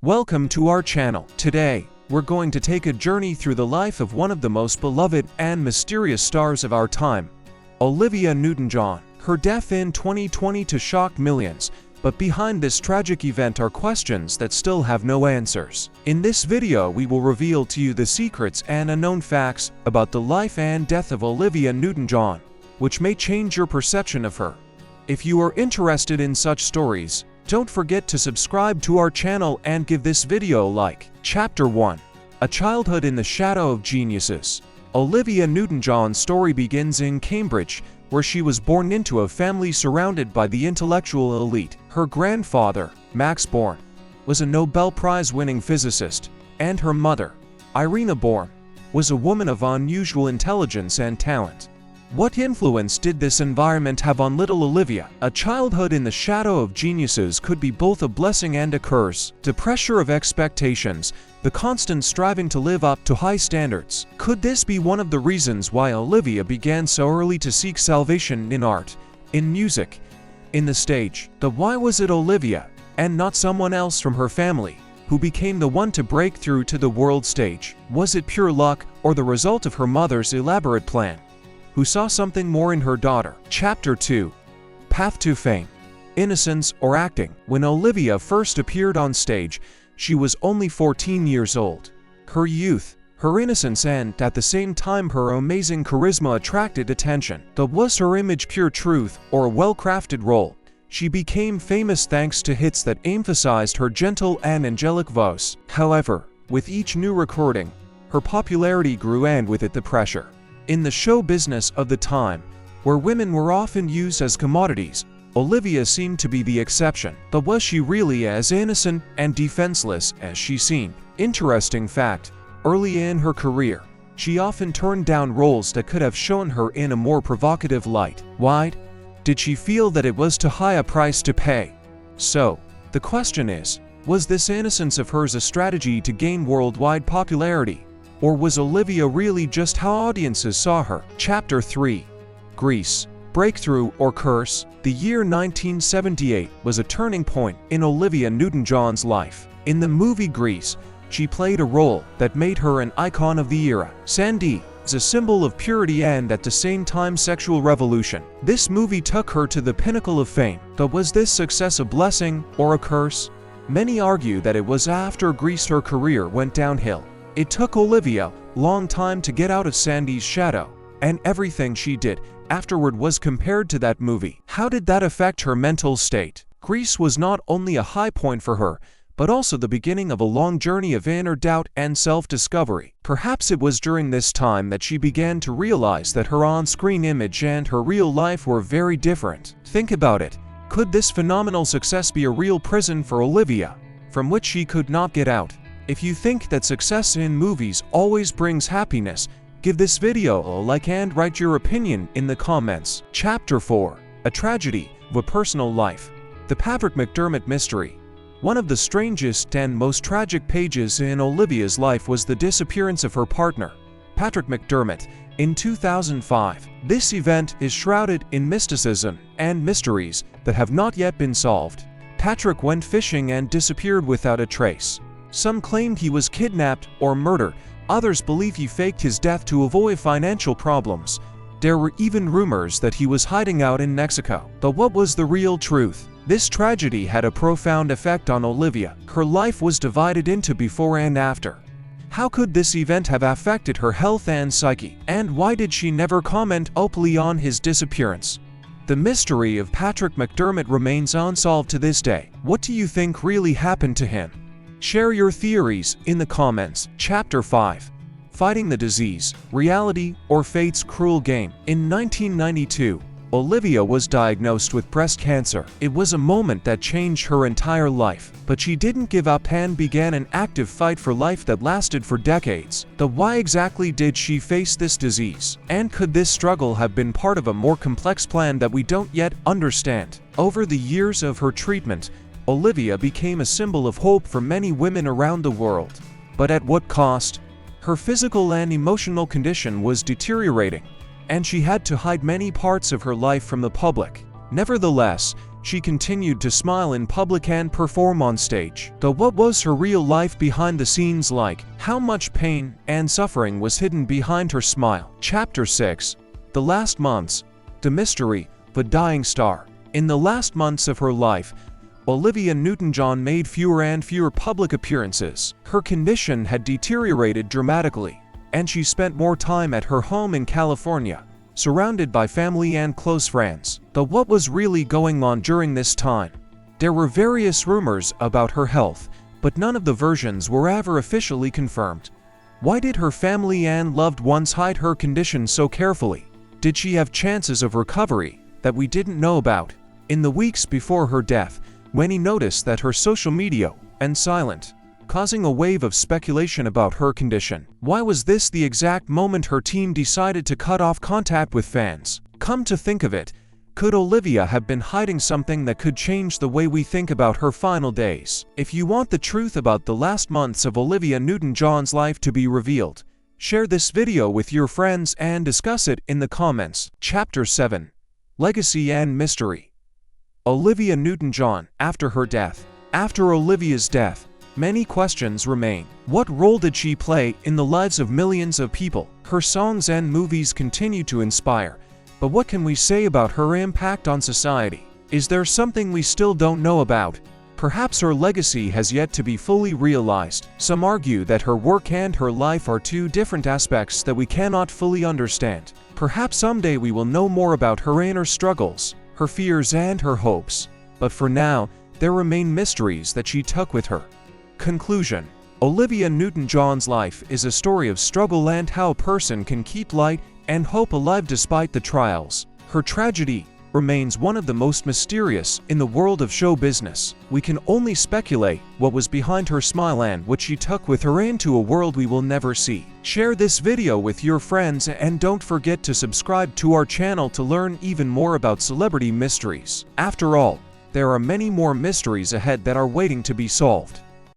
Welcome to our channel. Today, we're going to take a journey through the life of one of the most beloved and mysterious stars of our time, Olivia Newton-John. Her death in 2020 shocked millions, but behind this tragic event are questions that still have no answers. In this video, we will reveal to you the secrets and unknown facts about the life and death of Olivia Newton-John, which may change your perception of her. If you are interested in such stories, don't forget to subscribe to our channel and give this video a like. Chapter 1. A Childhood in the Shadow of Geniuses. Olivia Newton-John's story begins in Cambridge, where she was born into a family surrounded by the intellectual elite. Her grandfather, Max Born, was a Nobel Prize-winning physicist, and her mother, Irina Born, was a woman of unusual intelligence and talent. What influence did this environment have on little Olivia? A childhood in the shadow of geniuses could be both a blessing and a curse. The pressure of expectations, the constant striving to live up to high standards. Could this be one of the reasons why Olivia began so early to seek salvation in art, in music, in the stage? Why was it Olivia, and not someone else from her family, who became the one to break through to the world stage? Was it pure luck, or the result of her mother's elaborate plan, who saw something more in her daughter? Chapter 2. Path to Fame. Innocence or Acting. When Olivia first appeared on stage, she was only 14 years old. Her youth, her innocence, and at the same time her amazing charisma attracted attention. But was her image pure truth or a well-crafted role? She became famous thanks to hits that emphasized her gentle and angelic voice. However, with each new recording, her popularity grew, and with it the pressure. In the show business of the time, where women were often used as commodities, Olivia seemed to be the exception. But was she really as innocent and defenseless as she seemed? Interesting fact, early in her career, she often turned down roles that could have shown her in a more provocative light. Why? Did she feel that it was too high a price to pay? So, the question is, was this innocence of hers a strategy to gain worldwide popularity? Or was Olivia really just how audiences saw her? Chapter 3. Grease. Breakthrough or Curse. The year 1978 was a turning point in Olivia Newton-John's life. In the movie Grease, she played a role that made her an icon of the era. Sandy is a symbol of purity and at the same time sexual revolution. This movie took her to the pinnacle of fame. But was this success a blessing or a curse? Many argue that it was after Grease her career went downhill. It took Olivia a long time to get out of Sandy's shadow, and everything she did afterward was compared to that movie. How did that affect her mental state? Grease was not only a high point for her, but also the beginning of a long journey of inner doubt and self-discovery. Perhaps it was during this time that she began to realize that her on-screen image and her real life were very different. Think about it. Could this phenomenal success be a real prison for Olivia, from which she could not get out? If you think that success in movies always brings happiness, give this video a like and write your opinion in the comments. Chapter 4. A Tragedy of a Personal Life. The Patrick McDermott Mystery. One of the strangest and most tragic pages in Olivia's life was the disappearance of her partner, Patrick McDermott, in 2005. This event is shrouded in mysticism and mysteries that have not yet been solved. Patrick went fishing and disappeared without a trace. Some claimed he was kidnapped or murdered. Others believe he faked his death to avoid financial problems. There were even rumors that he was hiding out in Mexico. But what was the real truth? This tragedy had a profound effect on Olivia. Her life was divided into before and after. How could this event have affected her health and psyche? And why did she never comment openly on his disappearance? The mystery of Patrick McDermott remains unsolved to this day. What do you think really happened to him? Share your theories in the comments. Chapter 5. Fighting the Disease. Reality or Fate's Cruel Game. In 1992, Olivia was diagnosed with breast cancer. It was a moment that changed her entire life. But she didn't give up and began an active fight for life that lasted for decades. Why exactly did she face this disease? And could this struggle have been part of a more complex plan that we don't yet understand? Over the years of her treatment, Olivia became a symbol of hope for many women around the world. But at what cost? Her physical and emotional condition was deteriorating, and she had to hide many parts of her life from the public. Nevertheless, She continued to smile in public and perform on stage. Though what was her real life behind the scenes like? How much pain and suffering was hidden behind her smile? Chapter 6. The Last Months. The Mystery of a Dying Star. In the last months of her life, Olivia Newton-John made fewer and fewer public appearances. Her condition had deteriorated dramatically, and she spent more time at her home in California, surrounded by family and close friends. But what was really going on during this time? There were various rumors about her health, but none of the versions were ever officially confirmed. Why did her family and loved ones hide her condition so carefully? Did she have chances of recovery that we didn't know about? In the weeks before her death, many noticed that her social media went silent, causing a wave of speculation about her condition. Why was this the exact moment her team decided to cut off contact with fans? Come to think of it, could Olivia have been hiding something that could change the way we think about her final days? If you want the truth about the last months of Olivia Newton-John's life to be revealed, share this video with your friends and discuss it in the comments. Chapter 7. Legacy and Mystery. Olivia Newton-John. After her death. After Olivia's death, many questions remain. What role did she play in the lives of millions of people? Her songs and movies continue to inspire, but what can we say about her impact on society? Is there something we still don't know about? Perhaps her legacy has yet to be fully realized. Some argue that her work and her life are two different aspects that we cannot fully understand. Perhaps someday we will know more about her inner struggles, her fears and her hopes. But for now, there remain mysteries that she took with her. Conclusion. Olivia Newton-John's life is a story of struggle and how a person can keep light and hope alive despite the trials. Her tragedy remains one of the most mysterious in the world of show business. We can only speculate what was behind her smile and what she took with her into a world we will never see. Share this video with your friends and don't forget to subscribe to our channel to learn even more about celebrity mysteries. After all, there are many more mysteries ahead that are waiting to be solved.